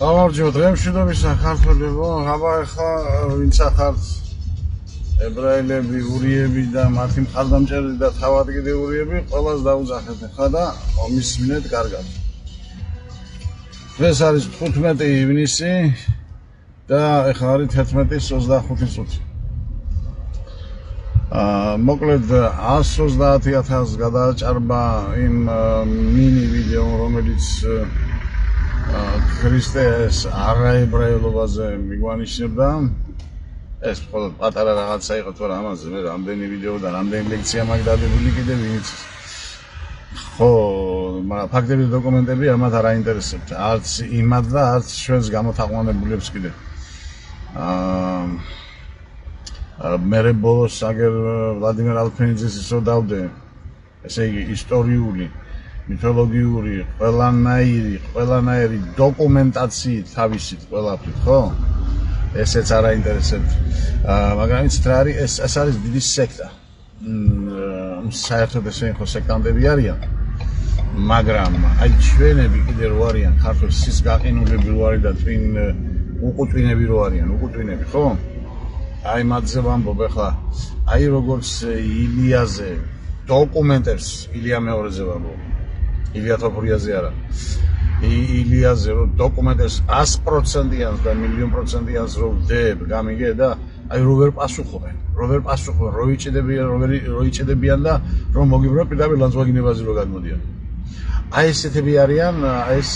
გამარჯობა დღემშვიდობის საქართველო, აბა ახლა ვინც ახართ ებრაელები, ურიები და მათი მხარდამჭერები და თავად კიდე ურიები, ყველას დაუძახეთ ახლა და მისმინეთ კარგად. დღეს არის 15 ივნისი და ახლა არის 11:25 წუთი. მოკლედ 130,000 გადააჭარბა იმ მინი ვიდეო, რომელიც ქრისტეს არაებრაელობაზე მიგვანიშნებდა. ეს მხოლოდ პატარა რაღაცა იყო, თორე ამაზე მე რამდენი ვიდეო და რამდენი ლექცია მაქვს დადებული კიდე ვინც. ხო, მაგრამ ფაქტები და დოკუმენტები ამათ არ აინტერესებთ, არც იმათ და არც ჩვენს გამოთაყვანებულებს კიდე. მერე ბოლოს აგერ ვლადიმერ ალფენიძეს ისო დავდე, ესე იგი ისტორიული, მითოლოგიური, ყველანაირი დოკუმენტაციით თავისით ყველაფრით, ხო? ესეც არ აინტერესებთ. მაგრამ იცით რა არის, ეს არის დიდი სექტა. საერთოდ ესენი ხო სექტანტები არიან. მაგრამ აი ჩვენები კიდე რო არიან, ქართულ სის გაყინულები რო არის და twin უკუტვინები რო არიან, უკუტვინები, ხო? აი მათზე ვამბობ ახლა, აი როგორც ილიაზე დოკუმენტებს, ილია მეორეზე ვამბობ. ილია თოფურიაზე არა. ილიაზე რო დოკუმენტებს 100%-იანს და 1,000,000%-იანს რო ვდებ, გამიგე და აი რო ვერ პასუხობენ, რო იჭედებიან და რომ მოგიბრა პირდაპირ ლანძღვაგინებაზე რო გადმოდიან. აი ესეთები არიან, ეს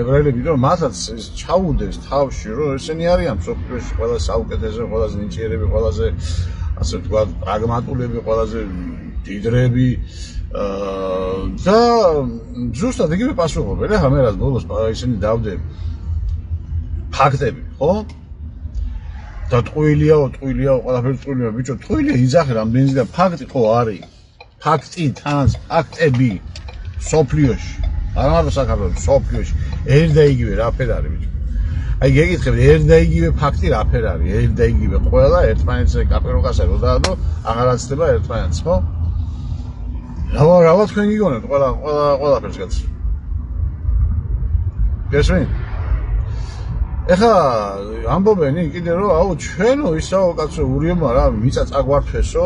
ებრაელები რომ მათაც ჩაუდეს თავში, რომ ესენი არიან მსოფლიოში ყველაზე საუკეთესო, ყველაზე ნიჭიერები, ყველაზე ასე ვთქვათ, პრაგმატულები, ყველაზე დიდრები და ზუსტად იგივე პასუხობენ. ახლა მე რას ბოლოს ისინი დავდე ფაქტები, ხო? და ტყუილიაო, ყველაფერი ტყუილია, ბიჭო, ტყუილია იძახე რამდენი და ფაქტი ხო არის. ფაქტი თანს, ფაქტები სოფლიოში, არა მარტო საქართველოს, სოფლიოში ერთ და იგივე რაფერ არის, ბიჭო. აი გეკითხები, ერთ და იგივე ფაქტი რაფერ არის, ერთ და იგივე ყველა ერთმანეთზე კაპიროკასა რო დაადო, აღარ აცდება ერთმანეთს, ხო? რა თქვენ გიგონებთ ყველაფერს კაც. გესმით? ეხლა ამბობენი კიდე რომ აუ ჩვენო ისაო კაცო ურიებმა რა მიწა წაგვართვესო.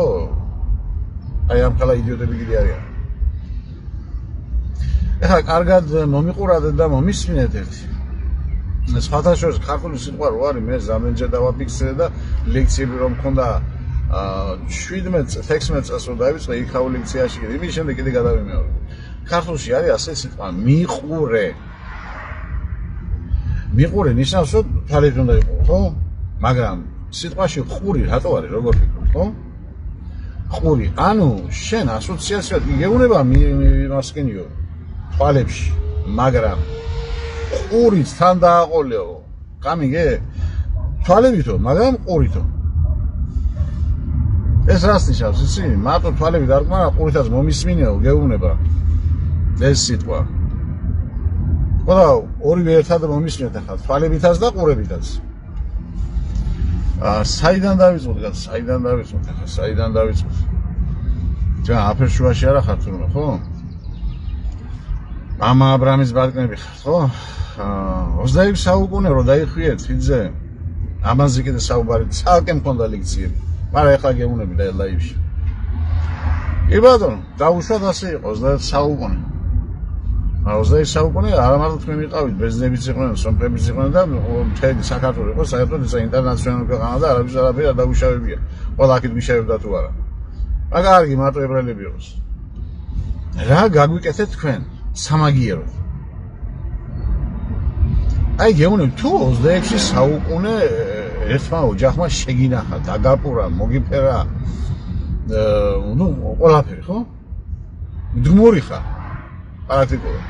აი ამ ხალა იდიოტები კიდე არიან. ეხლა კარგად მომიყურადეთ და მომისმინეთ ერთი. სხვათა შორის ქართული სიტყვა რო არის, მე ზამენჯერ დავაფიქსირე და ლექციები რომ მქონდა 17-16 წელს რო დავიწყე იქაულ ლექციაში, იმის შემდეგ კიდე გადავიმეორე. ქართულში არის ასე სიტყვა მიყურე. მიყურე ნიშნავს რომ თვალით უნდა იყო, ხო? მაგრამ სიტყვაში ყური რატო არის, როგორ ფიქრობ, ხო? ყური, ანუ შენ ასოციაციად გეუბნება მასკენიო თვალებში, მაგრამ ყურით თან დააყოლეო. გამიგე? თვალებითო, მაგრამ ყურითო. ეს რას ნიშნავს, იცი? მარტო თვალები დარკმარა, ყურითაც მომისმინეო, გეუბნება. ეს სიტყვა. ყველა ორივე ერთად მომისმინეთ ახლა, თვალებითაც და ყურებითაც. საიდან დავიწყოთ, საიდან დავიწყოთ? ჯა აფერშუაში არა ხართ თურმე, ხო? მამა აბრამის ბატკნები ხართ, ხო? 20 საუკუნე რო დაიხიეთ ხიძე. ამაზე კიდე საუბარი ცალკე მქონდა ლექციები. მაგრამ ეხლა გეუბნები და ლაივში. კი ბატონო, დაუშვათ ასე იყო 20 საუკუნე. 20 საუკუნე არა მარტო თქვენ ვიყავით, ბერძნებიც იყვნენ, სომხებიც იყვნენ და მთელი საქართველო იყო საერთოდ ეს ინტერნაციონალური ქვეყანა და არაფერს არ დაუშავებია. ყველა აქეთ მიშავებდა თუ არა. მაგრამ კარგი მარტო ებრაელები იყოს. რა გაგვიკეთეთ თქვენ სამაგიეროდ? აი გეუბნები თუ 26 საუკუნე ერთმა ოჯახმა შეგინახა, დაგაპურა, მოგიფერა, ნუ ყველაფერი, ხო? მდგმური ხარ პრაქტიკულად.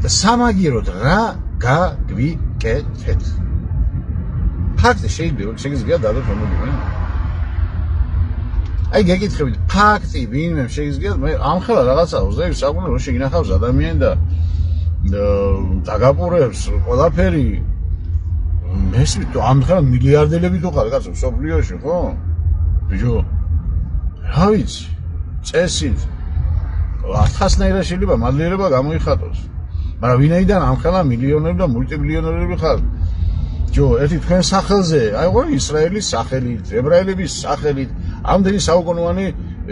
და სამაგიეროდ რა გაგვიკეთეთ? ფაქტი შეიძლება დადოთ მომდივანი. აი გეკითხებით, ფაქტი ვინმე შეიძლება მე ამ ხელა რაღაცა 20 საუკუნე რო შეგინახავს ადამიანი და დაგაპურებს ყველაფერი. მესმით ამ ხელ მილიარდელები თუ ხარ კაცო სოფლიოში, ხო? ბიჭო, რა ვიცი, წესით 1000-ნაირად შეიძლება მადლიერება გამოიხატოს. მაგრამ ვინაიდან ამხელა მილიონები და მულტიმილიონერები ხარ ჯო ერთი თქვენ სახელზე აი ყო ისრაელის სახელით ებრაელების სახელით ამდენი საუკუნოვანი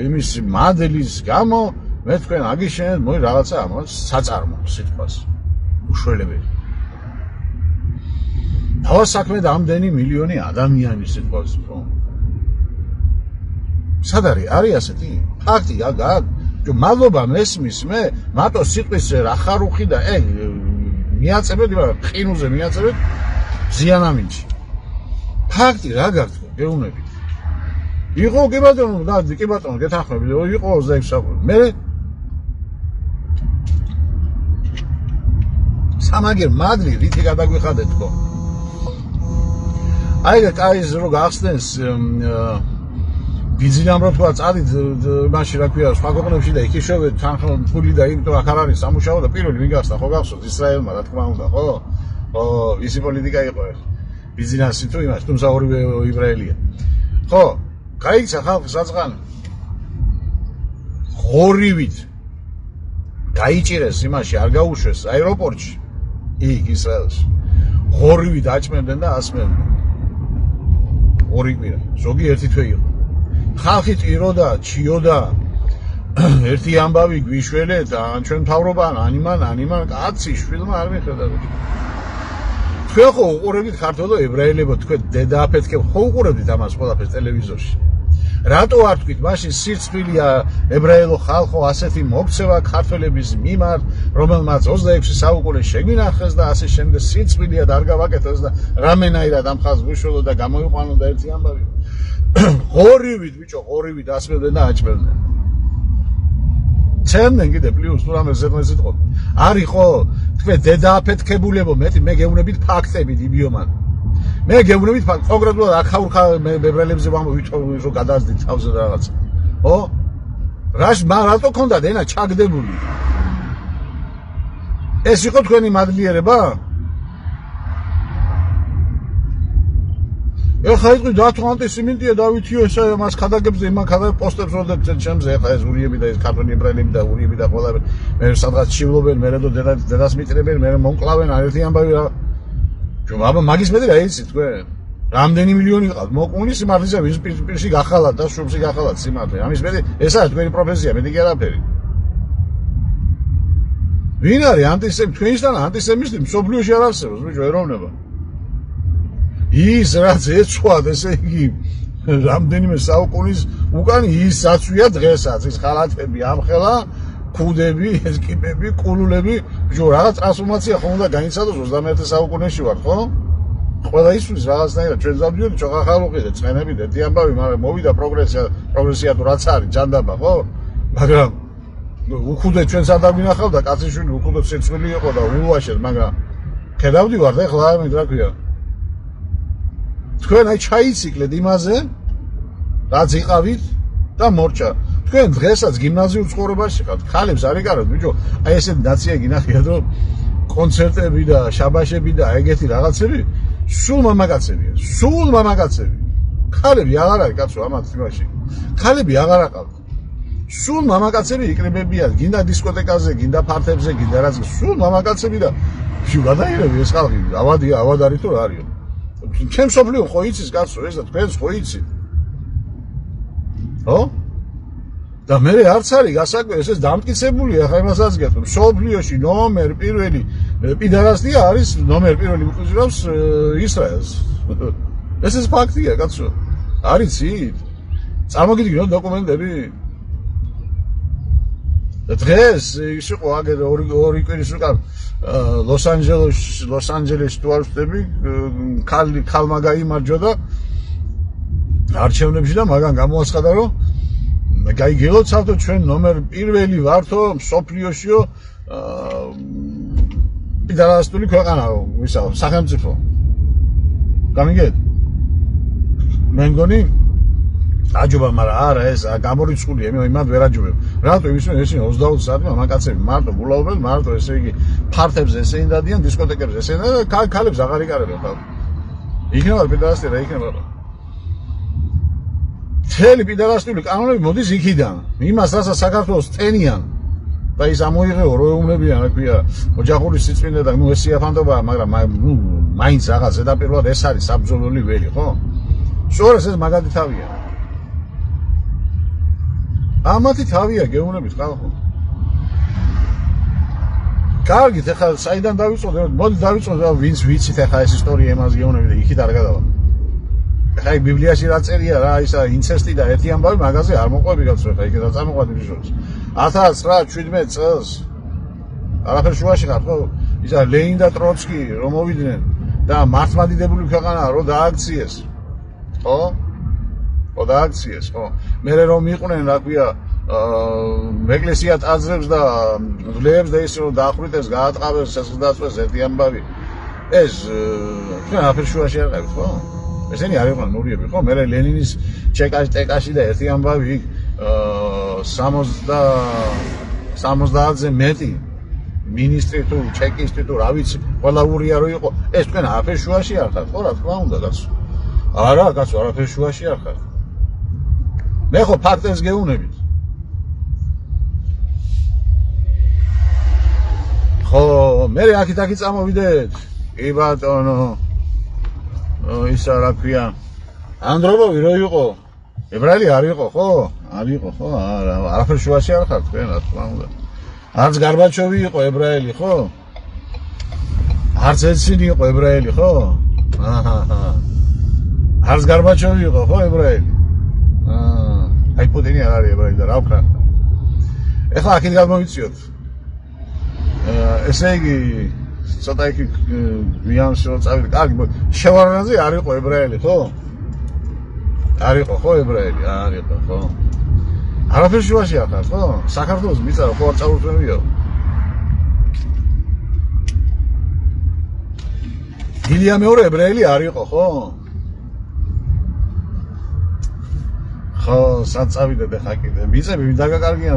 იმის მადლის გამო მე თქვენ აგიშენეთ მოი რაღაცა ამას საწარმო სიტყვას უშველებელი თავის საქმე და ამდენი მილიონი ადამიანი სიტყვას ხო სად არის ასეთი ფაქტი აგ მადლობა მესმის მე მარტო სიტყვის რა ხარუხი და მიაწებეთ მაგრამ ყინულზე მიაწებეთ ზიანამინჩი ფაქტი რა გართო გეუბნებით იყო კი ბატონო გეთანხმები იყო 26 საუკუნე მე სამაგერ მადლი რითი გადაგვიხადეთ ხო აი კაის რო გახსნეს ბიზნესამ რო თქვა წადით მაშინ რა ქვია სხვა ქვეყნებში და იქ შევედით თანხმობ ფული და იმიტომ აქ არ არის სამუშაო და პირველი ვინ გახსნა ხო გახსოვთ ისრაელმა რა თქმა უნდა ხო ისი პოლიტიკა იყო ეს ბიზნესი თუ იმას თუმცა ორივე ებრაელია ხო გაიქცა ხალხი საწყანი ღორივით გაიჭირეს იმაში არ გაუშვეს აეროპორტში იქ ისრაელში ღორივით აჭმევდნენ და ასმევდნენ ორი კვირა ზოგი ერთი თვე იყო ხალხი ტიროდა ჩიოდა ერთი ამბავი გვიშველეთ ან ჩვენ მთავრობა ანიმან კაცი შვილმა არ მიხედავთ თქვენ ხო უყურებთ ქართულო ებრაელებო თქვენ დედააფეთქებ ხო უყურებთ ამას ყველაფერს ტელევიზორში რატო არ თქვით მაშინ სირცხვილია ებრაელო ხალხო ასეთი მოქცევა ქართველების მიმართ რომელმაც 26 საუკუნე შეგვინახეს და ასე შემდეგ სირცხვილია და არ გავაკეთოს და რამენაირად ამ ხალხს გუშველო და გამოიყვანო და ერთი ამბავი ღორივით ბიჭო ღორივით ასმევდნენ და აჭმევდნენ ჩემენ კიდე პლუს თუ რამე ზედმეზით ხო არის ხო თქვენ დედააფეთქებულებო მე გეუბნებით ფაქტებით იბიომან მე გეუბნებით კონკრეტულად აქაურხა ებრაელებზე ვამბობ რომ გადაასდით თავზე რაღაცა ხო რატო ქონდათ ენა ჩაგდებული ეს იყო თქვენი მადლიერება ეხლა იყო დათო ანტისემიტია დავითიო ესა მას ხადაგებზე იმან ხადა პოსტებს როდებს ჩემზე ეხლა ეს ურიები და ეს ქართული ებრაელები და ურიები და ყველა მე სადღაც ჩივლობენ მე რედო დედას მიტრებენ მე მომკლავენ არეთი ამბავი რა აბა მაგის მეტი რა იცით თქვენ რამდენი მილიონი ყავთ მოკმული სიმართლისა ვის პირში გახალათ და შუბში გახალათ სიმართლე ამის მეტი ესაა თქვენი პროფესია მეტი კი არაფერი ვინ არის ანტისემიტი თქვენისგან ანტისემიტი მსოფლიოში არ არსებობს ბიჭო ეროვნება ის რაც ეცხვად ესე იგი რამდენიმე საუკუნის უკან ის აცვია დღესაც ის ხალათები ამხელა ქუდები, ესკიპები, კულულები, ბიჭო, რაღაც ტრანსფორმაცია ხომ უნდა გაიცადოს 21 საუკუნეში ვარ, ხო? ყველა ისვრის რაღაცნაირად ჩვენ დავდიოდი ჩოხახალუყი და წენები და ერთი ამბავი, მაგრამ მოვიდა პროგრესია თუ რაც არის, ჯანდაბა, ხო? მაგრამ უხუდე ჩვენს არ დაგვინახავდა კაციშვილი, უხუდე სიცხვილი იყო და ულვაშეთ, მაგრამ ხედავდივარ და ეხლა მე რა ქვია. თქვენ აი ჩაიციკლეთ იმაზე, რაც იყავით და მორჩა. თქვენ დღესაც გიმნაზიურ ცხოვრებაში ხართ, ხალებს არ იკაროთ, ბიჭო. აი ესეთი ნაცია გინახიათ, რომ კონცერტები და შაბაშები და ეგეთი რაღაცები სულ მამაკაცები. ხალები აღარ არის კაცო ამათ იმაში. ხალები აღარ აყავთ. სულ მამაკაცები იკრიბებიან, გინდა დისკოტეკაზე, გინდა ფართებზე, გინდა რაც, სულ მამაკაცები და შეგადაირები ეს ხალხი, ავადია, ავად არის თუ რა არისო. ჩემ სოფლიო ხო იცის კაცო ეს და თქვენს ხო იცით. ხო? და მე არც არის გასაკვირი ეს დამტკიცებულია ხა იმასაც გეტყვი სოფლიოში ნომერ პირველი პიდარასტია არის ნომერ პირველი უყურებს ისრაელს ეს ის ფაქტია კაცო არიცით წარმოგიდგენთ დოკუმენტები დღეს ის იყო აგერ ორი კვირის უკან ლოს-ანჯელესში თუ არ ვწდები ქალმა გაიმარჯვა და არჩევნებში და მაგან გამოაცხადა რომ გაიგელოცავთ ჩვენ ნომერ პირველი ვართო სოფლიოშიო პიდარასტული ქვეყანაო ვისა სახელმწიფო გამიგეთ მე მგონი აჯობა მაგრამ არა ეს გამორიცხულია მე იმად ვერ აჯობებ რატო იმის მე ესე 20 საათი მამაკაცები მარტო გულაობენ მარტო ესე იგი ფართებზე ესე ინდადიან დისკოტეკებზე ესე და ქალებს აღარ იკარებენ ხალხი იქნება პიდარასტი რა იქნება თელი პიდარასტული კანონები მოდის იქიდან იმას რასაც საქართველოს წენიან და ის ამოიღეო რო ეუბნებიან რა ქვია ოჯახური სიწმინდე და ნუ ეს სიაფანტობაა მაგრამ ნუ მაინც რაღაც ზედაპირულად ეს არის საბრძოლო ველი ხო შორეს ეს მაგადი თავია ამათი თავია გეუბნებით ხალხო კარგით ეხლა საიდან დავიწყოთ მოდი დავიწყოთ ვინც ვიცით ეხლა ეს ისტორია იმას გეუბნებით და იქით არ გადავა ეხლა ბიბლიაში რა წერია რა ისა ინცესტი და ერთი ამბავი მაგაზე არ მოყვები კაცო ეხლა იქით რა წამოყვანთ ის შორის 1917 წელს არაფერ შუაში ხარ ხო ისა ლენინ და ტროცკი რომ მოვიდნენ და მართლმადიდებელი ქვეყანა რო დააქციეს ხო დააქციეს ხო მე რომ იყვნენ რა ქვია ეკლესია ტაძრებს და ძლებს და ის რომ დაახრიტეს გაატყავეს სესხდაწვეს ერთი ამბავი ეს ჩვენ არაფერ შუაში არ ყავით ხო ესენი არ იყვნენ ნურიები ხო მე ლენინის ჩეკაში და ერთი ამბავი 70-ზე მეტი მინისტრი თუ ჩეკისტი თუ რა ვიცი ყველა ურია რო იყო ეს თქვენ არაფერ შუაში არ ხართ ხო რა თქმა უნდა კაცო არა კაცო არაფერ შუაში არ ხართ მე ხო ფაქტებს გეუბნებით ხო მე აქ წამოვიდეთ კი ბატონო ისა რა ქვია ანდრობოვი რო იყო ებრაელი არ იყო ხო არ იყო ხო არა არაფერ შუაში არ ხართ თქვენ რა თქმა უნდა არც გარბაჩოვი იყო ებრაელი ხო არც ელცინი იყო ებრაელი ხო არც გარბაჩოვი იყო ხო ებრაელი აი პუტინი არ არის ებრაელი და რა ვქნა ეხლა აქეთ გამოვიწიოთ ესე იგი ცოტა იქ ვიანს რო წავიდე კარგი შევარანაზე არ იყო ებრაელი ხო არ იყო ხო ებრაელი არ იყო ხო არაფერ შუაში არ ხარ ხო საქართველოს მიწა ხო არ წაურთმევიო ილია მეორე ებრაელი არ იყო ხო ხო საწავიდეთ ახლა კიდე მიწები დაგაკარგიან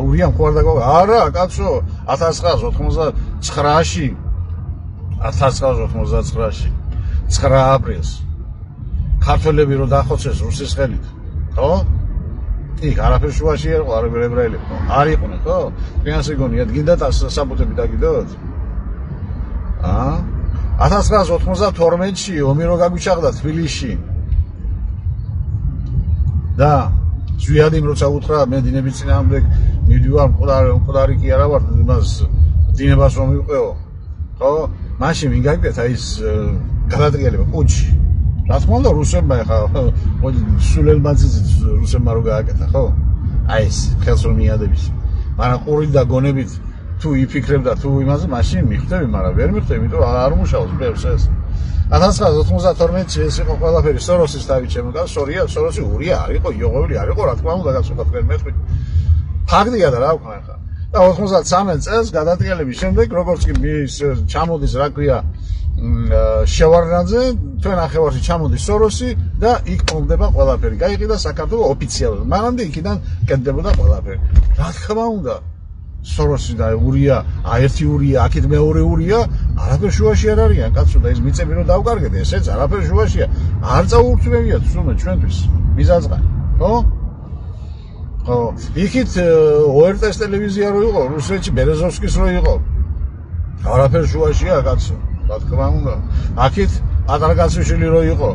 ურიამ ხო არ დაგაკარგა არა კაცო 1989-ში 1989-ში 9 აპრილს ქართველები რო დახოცეს რუსის ხელით ხო იქ არაფერ შუაში არ იყო არაფერ ებრაელი არ იყვნენ ხო თქვენს ეგონიათ გინდათ საბუთები დაგიდოთ 1992-ში ომი რო გაგვიჩაღდა თბილისში და ზვიადიმ როცა უთხრა მე დინების წინააღმდეგ მიდივარ მკვდარი კი არა ვარ იმას დინებას რომ მივყეო ხო მაშინ ვინ გაიგეთ ის გადატრიალება კუჩი რა თქმა უნდა რუსებმა ხა სულელმაძის რუსებმა რო გააკეთა ხო აი ეს ხელს რომ მიადების მაგრამ ყურით და გონებით თუ იფიქრებდა თუ იმაზე მაშინ მიხვდები მაგრამ ვერ მიხვდები იმიტომ არ მუშაობს ბევრს ეს 1992-ში ეს იყო ყველაფერი სოროსის თავი ჩემო და სოროსი ურია არ იყო იოღოვილი არ იყო რა თქმა უნდა გასულა თქვენ მეთქვით ფაქტია და რა ვქნა ხა და 93 წელს გადატრიალების შემდეგ როგორც კი მის ჩამოდის რა ქვია შევარნაძე თქვენ ახევარში ჩამოდის სოროსი და იქ მომდება ყველაფერი გაიყიდა საქართველოს ოფიციალურად მანამდე იქიდან კეთდებოდა ყველაფერი რა თქმა უნდა სოროსი და ურია ერთი ურია აქეთ მეორე ურია არაფერ შუაში არ არიან კაცო და ეს მიწები რომ დავკარგეთ ესეც არაფერ შუაშია არ წაურთმევიათ სულმე ჩვენთვის მიზანწყალი ხო ხო იქით ORT-ის ტელევიზია რო იყო რუსეთში ბერეზოვსკის რო იყო არაფერ შუაშია კაცო რა თქმა უნდა აქეთ ატარგაციშვილი რო იყო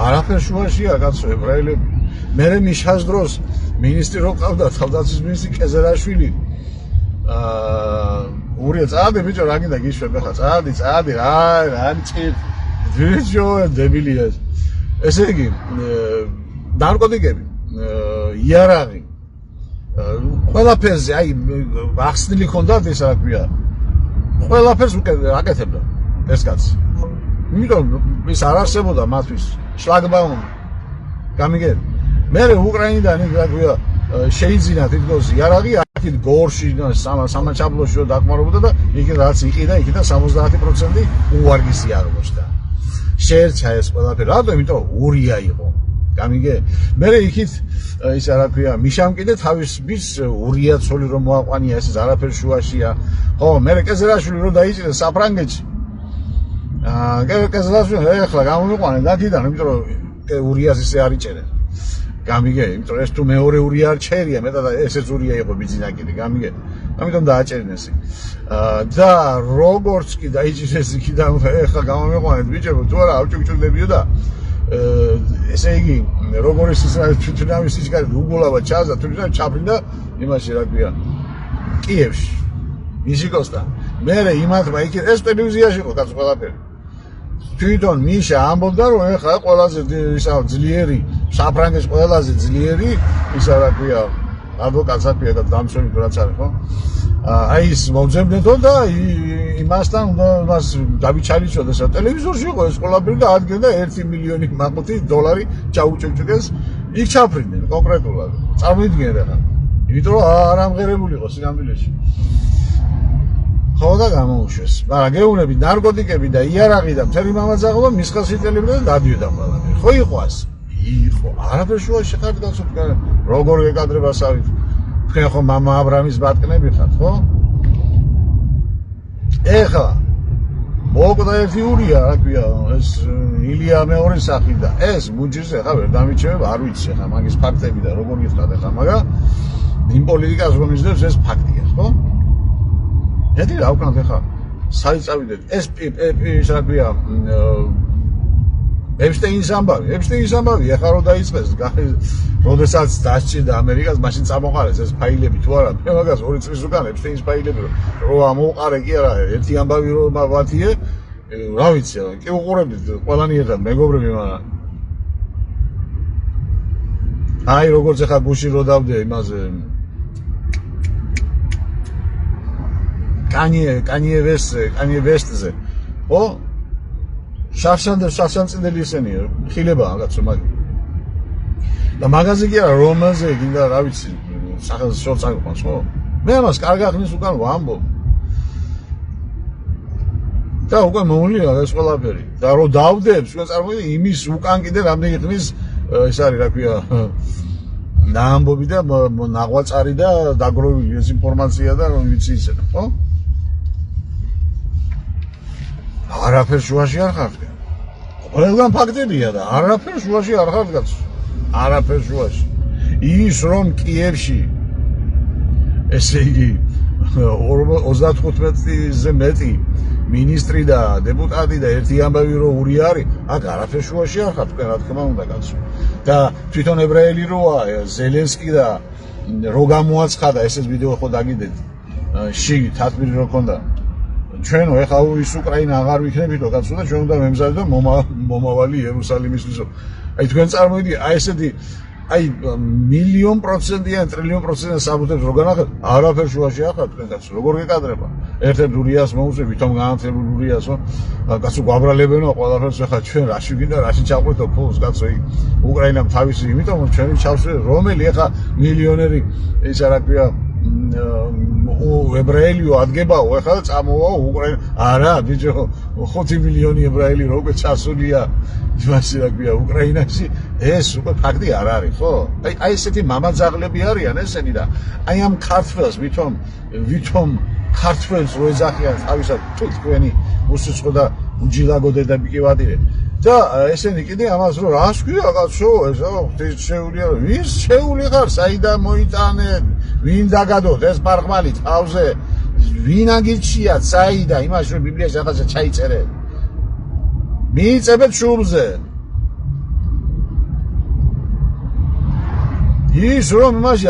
არაფერ შუაშია კაცო ებრაელები მე მიშას დროს მინისტრი რო ყავდა თავდაცვის მინისტრი კეზერაშვილი ურია წადი ბიჭო რა გინდა გიშვებ ხა წადი რა წիր ბიჭო დებილია ესე იგი ნარკოტიკები იარაღი ყველაფერზე აი ახსნილი ქონდათ ეს რა ქვია ყველაფერს აკეთებდა ეს კაცი იმიტომ ის არ არსებობდა მათთვის შლაგბაუმი გამიგეთ მე უკრაინიდან რა ქვია შეიძინა თითქოს იარაღი აქეთ გორში სამაჩაბლოში რო დაკმარებოდა და იქ რაც იყიდა იქიდან 70% უვარგისი არ მოხდა შეერჩა ეს ყველაფერი რატომ იმიტომ ურია იყო გამიგე მე იქით ის რა ქვია მიშამ კიდე თავის მის ურია ცოლი რომ მოაყვანია ეს არაფერ შუაშია ხო მე კეზერაშვილი რო დაიჭირა საფრანგეთში კეზერაშვილი ეხლა გამომიყვანენ დაკიდან იმიტომ რომ ურიას ისე არ იჭერენ გამიგე, იმიტომ რომ ეს თუ მეორეული არ ჩერია, მეტად ესეც ურია იყო ბიძინაკიდი, გამიგე. ამიტომ დააჭერენ ესე. და როგორც კი დაიჭირეს იქიდან ეხლა გამომიყვანეთ ბიჭებო, თუ არა ავჭუჭუდებიო და ესე იგი როგორც ის თვითონავი სიჩქარე უგულავად ჩააზა, თვითონ ჩაფრინდა იმაში რა ქვია. კიევში. მისიკოსთან. მერე იმათმა იქ ეს ტელევიზიაში იყო კაც ყველაფერი. თვითონ მიშა ამბობდა რომ ეხლა ყველაზე ისა ძლიერი საფრანგეთის ყველაზე ძლიერი ისა რა ქვია ადვოკატს აქვია და დამცველი რაც არის ხო? აი ის მოძებნეთო და იმასთან უნდა მას დავიჩალიჩოდა სა ტელევიზორში იყო ეს ყველაფერი და ადგენდა 1 მილიონი მაღუთი დოლარი ჩაუჭუჭდეს იქ ჩაფრინდნენ კონკრეტულად. წარმოიდგინეთ ახლა. იმიტომ რომ არ ამღერებული იყო სინამდვილეში. ხო და გამოუშვეს. მაგრამ გეუბნები ნარკოტიკები და იარაღი და მთელი მამაძაღლობა მის ხელს იტელებდა და დადიოდა ყველაფერი. ხო იყო ასე? იყო. არაფერ შუაში ხართ გასულ როგორ გეკადრებასავით. თქვენ ხო მამა აბრამის ბატკნები ხართ, ხო? ეხლა მოკვდა ერთი ურია, რა ქვია, ეს ილია მეორე სახი და ეს მუჯის ეხლა ვერ დამიჩევებ, არ ვიცი ეხლა მაგის ფაქტები და როგორ გიხდათ ეხლა, მაგრამ იმ პოლიტიკას რომ ისდევს ეს ფაქტია, ხო? ედი რა ვქნათ ეხლა საიწავიდეთ ეს რა ქვია ეპშტეინის ამბავი ეხლა რო დაიწყეს როდესაც დასჭირდა ამერიკას მაშინ წამოყარეს ეს ფაილები თუ არა მე მაგას 2 წლის უკან ეპშტეინის ფაილები რო ამოყარე კი არა ერთი ამბავი რო მავათიე რა ვიცი კი უყურებდით ყველანი ერთად მეგობრები მაგრამ აი როგორც ეხლა გუში რო დავდე იმაზე კანიე ვესტზე ხო შარშანწინდელი ესენია ხილებაა რაღაცა მაგ და მაგაზე კი არა რომაზე გინდა რა ვიცი სახელს შორს აიყვანს ხო მე ამას კარგად ხნის უკან ვამბობ და უკვე მოუნია ეს ყველაფერი და რო დავდებს უკვე წარმოიდგინე იმის უკან კიდე რამდენი ხნის ეს არის რა ქვია ნაამბობი და ნაღვაწარი და დაგროვილი ეს ინფორმაცია და რომ ვიცი ისე ხო არაფერ შუაში არ ხართ. ყველგან ფაქტებია და არაფერ შუაში არ ხართ კაცო. არაფერ შუაში. ის რომ კიევში ესე იგი 35-ზე მეტი მინისტრი და დეპუტატი და ერთი ამბავი რო ური არის, აქ არაფერ შუაში არ ხართ, რა თქმა უნდა კაცო. და თვითონ ებრაელი როა ზელენსკი და რო გამოაცხადა ესეც ვიდეო ხო დაგიდეთ. შიგ თათბირი რო ქონდა. ჩვენო ეხლა ის უკრაინა აღარ ვიქნებითო კაცო და ჩვენ უნდა მემზადოთ მომავალი იერუსალიმისთვის. აი თქვენ წარმოიდგინეთ, აი ესეთი აი 1,000,000%-იან, ტრილიონ%-იან საბუთებს რო განახეთ, არაფერ შუაში არ ხართ თქვენ კაცო, როგორ გეკადრება? ერთ-ერთ ურიას მოუწევ, ვითომ გაანთებულ ურიასო, კაცო გვაბრალებენო ყველაფერს ეხლა ჩვენ რაში გინდა, რაში ჩაყვეთო ფულს კაცო, უკრაინამ თავისი, იმიტომ რომ ჩვენი ჩავშვე, რომელი ეხლა მილიონერი ის რა ქვია ებრაელიო ადგებაო ეხლა წამოვა უკრაინა არა ბიჭო 5 მილიონი ებრაელი როგორ ჩასულია იმაში რა ქვია უკრაინაში ეს უკვე ფაქტი არ არის ხო აი ესეთი მამაძაღლები არიან ესენი და აი ამ ქართველს ვითომ ქართველს რო ეძახიან თავისად თუ თქვენი უსიცხო და უჯილაგო დედაბიკივადირე და ესენი კიდე ამას რო რას ქვია კაცო ესა შეეულია ვის შეეული ხარ საიდან მოიტანეთ ვინ დაგადოთ ეს პარხმალი თავზე ვინ აგიჩიათ საიდან იმაში რომ ბიბლიაში რაღაცა ჩაიწერე მიიწებეთ შუბლზე ის რომ იმაში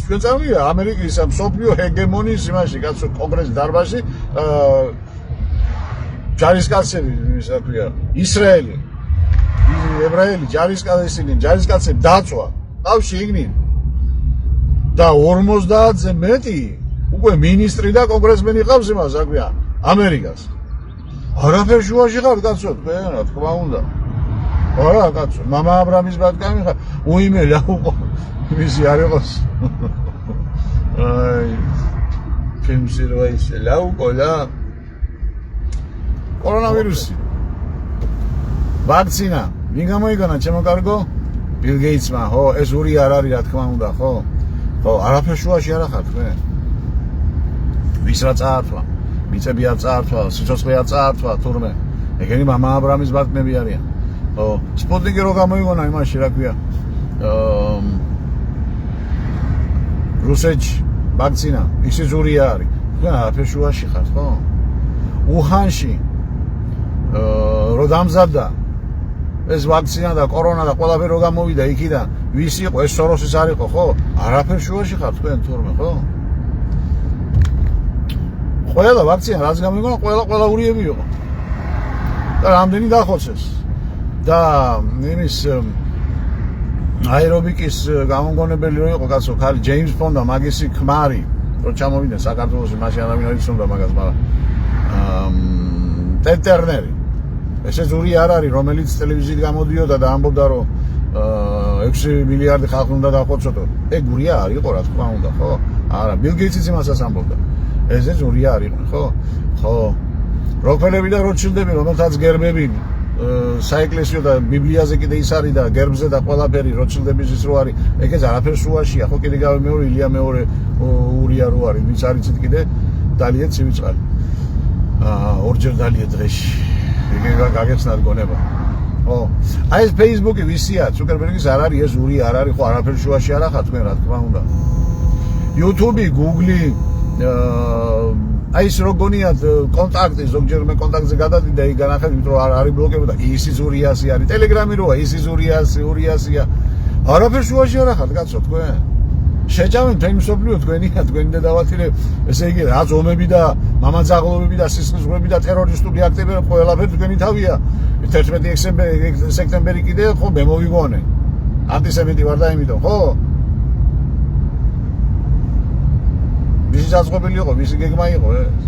ჩვენ წავიდა ამერიკის მსოფლიო ჰეგემონიის იმაში კაცო კონგრესის დარბაზში ჯარისკაცები ის რა ქვია ისრაელი ებრაელი ჯარისკაცები დაწვა თავში იგნინ და 50-ზე მეტი უკვე მინისტრი და კონგრესმენი ყავს იმას რა ქვია ამერიკას არაფერ შუაში ხარ კაცო თქვენ რა თქმა უნდა არა კაცო მამა აბრამის ბატკანი ხარ უიმელა უყო მისი არ იყოს აი ფილმში რა ისე ლაუკოლა კორონავირუსი ვაქცინა ვინ გამოიგონა ჩემო კარგო ბილ გეიტსმა ხო ეს ური არ არის რა თქმა უნდა ხო ხო არაფერ შუაში არ ხარ თქვენ ვის რა წაართვა მიწები არ წაართვა სიცოცხლე არ წაართვა თურმე ეგენი მამა აბრამის ბატკნები არიან ხო სპუტნიკი რო გამოიგონა იმაში რა ქვია რუსეთში ვაქცინა ისე ზურია არის. თქვენ არაფერ შუაში ხართ, ხო? უჰანში რო დამზადდა ეს ვაქცინა და კორონა და ყველაფერი რო გამოვიდა იქიდან, ვის იყო? ეს სოროსის არ იყო, ხო? არაფერ შუაში ხართ თქვენ თურმე, ხო? ყველა ვაქცინა რაც გამიგონა, ყველა ურიები იყო. და რამდენი დახოცეს. და იმის აერობიკის გამომგონებელი რო იყო კაცო, ხალი ჯეიმს ბონდა მაგისი ქმარი, რო ჩამოვიდა საქართველოში, მაშინ ადამიანი არ იცნობდა მაგას, მაგრამ ტერნერი. ესე ზური არ არის, რომელიც ტელევიზიით გამოდიოდა და ამბობდა, რომ 6 მილიარდი ხალხი უნდა დახოცოთ. ეგ გურია არ იყო, რა თქმა უნდა, ხო? არა, ბილ გეიტსიც იმასაც ამბობდა. ესე ზური არ იყო, ხო? ხო. როკფელები და როთშილდები, რომელთაც გერბები საეკლესიო და ბიბლიაზე კიდე ის არის და გერბზე და ყველაფერი როთშილდების ის რო არის, ეგეც არაფერ შუაშია, ხო? კიდე გავი მეორე ილია მეორე ურია რო არის, ვინც არიცით კიდე დალია ცივიწყალი. ორჯერ დალია დღეში. ეგ გაგეცნათ გონება. ხო. აი ეს Facebook-ი ვისია, ზუკერბერგის არ არის, ეს ური არ არის, ხო, არაფერ შუაში არ ახარ თქვენ, რა თქმა უნდა. YouTube-ი, Google-ი, აი ეს რო გონიათ კონტაქტი, ზოგჯერ მე კონტაქტზე გადადიდა, იქ განახეთ, იმიტომ რომ არის ბლოკებოდა, ისი ზურიასი არის, Telegram-ი როა, ისი ურიასია. არაფერ შუაში არ ახარ, კაცო, თქვენ. შეჭამენ თქვენი მსოფლიო თქვენია, თქვენი დედავათირე, ესე იგი, რაც ომები და მამაძაღლობები და სისხლისღვრები და ტერორისტული აქტები ყველაფერი თქვენი თავია. 11 სექტემბერი კიდე ხო მე მოვიგონე. ანტისემიტი ვარ და იმიტომ, ხო? ვისი საწყობილი იყო, ვისი გეგმა იყო ეს?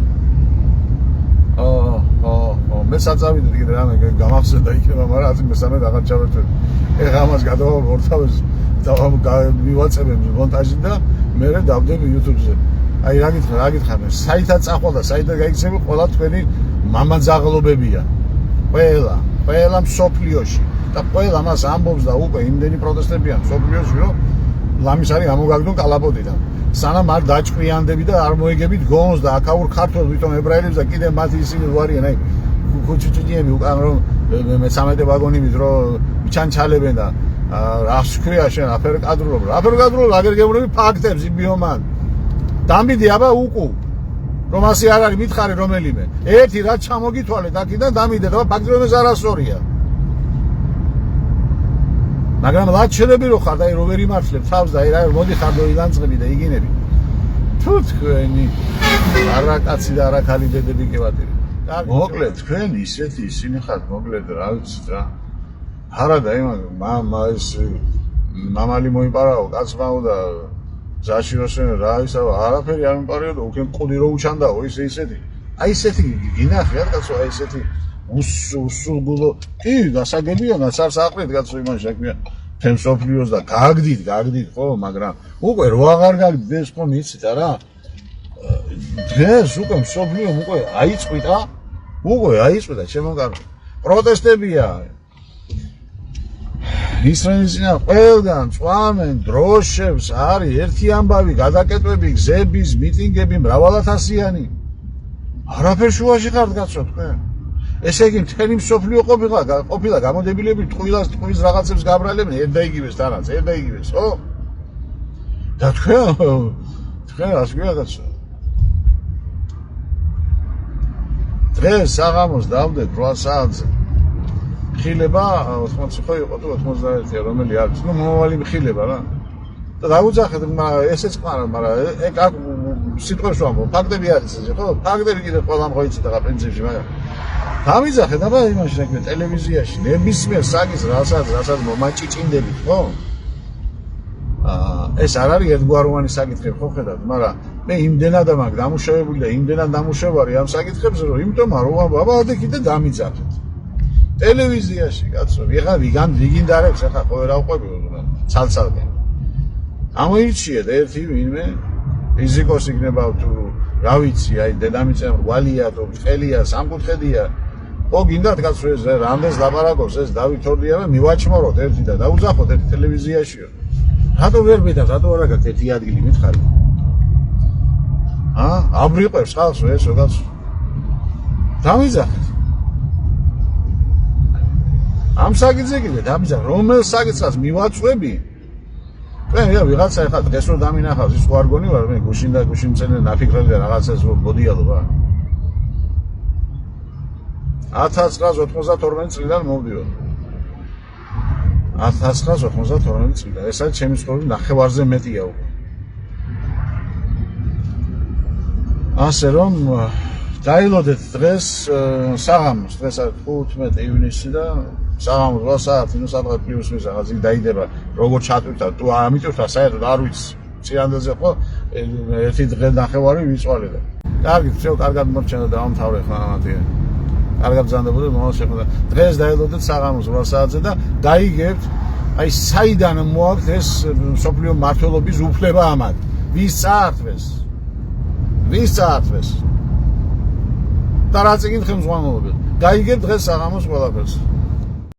მე საწავიდეთ კიდე რამე გამახსენდა იქნება, მაგრამ აზი მესამე აღარ ჩავერთვე. ეხლა ამას გადავალ ორთავეს და მივაწებებ მონტაჟი და მე დავდები YouTube-ზე. აი რა გითხრა, საითად წახვალ და საითად გაიქცევი, ყველა თქვენი მამაძაღლობებია. ყველა მსოფლიოში და ყველა მას ამბობს და უკვე იმდენი პროტესტებია მსოფლიოში, რომ ლამის არის გამოგაგდონ კალაპოტიდან. სანამ არ დაჭკვიანდები და არ მოეგებით გონს და აქაურ ქართველ ვითომ ებრაელებს და კიდე მათ ისინი ვარიან, აი ქუჩუჩიები უკან რომ მე-13 ვაგონივით რომ ჩანჩალებენ და რას ქვია შენ აფერკადრულობ აგერგებრები ფაქტებს იბიომან დამბიდი აბა უკუ რომ ასე არ არის მითხარი რომელიმე ერთი რაც ჩამოგითვალეთ აქედან დამიდეთ აბა ფაქტი რომ ეს არასწორია მაგრამ რაც შეიძლება რო ხარ და აი რო ვერ იმართლებ თავს და აი მოდი ხარ და ილანძღები და იგინები თუ თქვენი არაკაცი და არაქალი დედები კი ვატირი მოკლედ თქვენ ისეთი ისინი ხართ მოკლედ რა ვიცით რა არა და მამა ეს მამალი მოიპარაო კაცმა და ზაში როსენ რა ისა არაფერი არ მიპარიო და უკენ ყუდი რო უჩანდაო ისეთი აი ისეთი გინახი რა კაცო აი ესეთი უსულგულო კი გასაგებიანაც არ საყრით კაცო იმაში საქმეა თემსოფლიოს და გაგდით ხო მაგრამ უკვე რო აღარ გაგდით ეს ხო მიცით არა დღეს უკვე მსოფლიომ უკვე აიწყვიტა შემოგარ პროტესტებია ისრაელის წინა ყველგან წვამენ დროშებს არის ერთი ამბავი გადაკეტვები გზების მიტინგები მრავალათასიანი არაფერ შუაში ხართ კაცო თქვენ ესე იგი მთელი მსოფლიო ყოფილა გამოდებილები ტყუის რაღაცებს გაბრალებენ ერთ და იგივეს თანაც ხო და თქვენ რას გვია კაცო დღეს საღამოს დავდეთ 8 საათზე ხილება 80 ხო იყო თუ 91 რომელი არის ნუ მომავალი ხილება რა და დაუძახეთ ესეც მაგრამ ეგ სიტყვებს ვამბობ ფაქტები არის ესე ხო ფაქტები კიდე ყველა მოიცით რა პრინციპში მაგრამ დამიძახეთ აბა იმაში რა ქვია ტელევიზიაში ნებისმიერ საკის რასაც მომაჭიჭინდებით ხო ეს არ არის ერთგვაროვანი საკითხები ხო ხედავთ მაგრამ მე იმდენად მაქვს დამუშავებული და იმდენად დამუშავარი ამ საკითხებზე რომ იმიტომ რომ აბა კიდე დამიძახეთ ტელევიზიაში კაცო ვიღან ვიგინდარებს ახლა ხო რა უყვები ცალცალკე ამოირჩიეთ ერთი ვინმე ფიზიკოს იქნება თუ რა ვიცი აი დედამიწა რვალია თუ ყელია სამკუთხედია ხო გინდათ კაცო ეს რამდენს ლაპარაკობს ეს დავით ორდიანა მივაჩმოროთ ერთი და დაუძახოთ ერთი ტელევიზიაშიო რატო ვერ მიდათ რატო არა გაქვს ერთი ადგილი მითხარი აბრიყვებს ხალხს ესო კაცო დამიძახეთ ამ საკითხზე კიდე დამიძახ რომელ საკითხს მივაწვევი მე ვიღაცა ეხლა დღეს რომ დამინახავს ის არ გონი ვარ მე გუშინ და გუშინ წელი ნაფიქრები და რაღაცას რომ გოდიალო რა 1992 წლიდან მოვდიო 1992 წლიდან ეს არის ჩემი ცხოვრების ნახევარზე მეტია უკვე ასე რომ დაილოდეთ დღეს საღამოს დღეს არის 15 ივნისი და საღამოს 8 საათი ნუ სადღაც პლუს მინუს რაღაც დაიდება როგორ ჩატვირთა თუ ამიტვირთა საერთოდ არ ვიცი წიანდაზე ხო ერთი დღე ნახევარი ვიწვალე და კარგი всё კარგად მორჩენდა და ამთავრე ხა ამათი კარგად ბრძანდებოდა მომავალ შეხვდა დღეს დაილოდეთ საღამოს 8 საათზე და დაიგებთ აი საიდან მოაქვს ეს სოფლიო მართლობის უფლება ამათ ვის წაართვეს და რა წიგნით ხელმძღვანელობენ დაიგებთ დღეს საღამოს ყველაფერს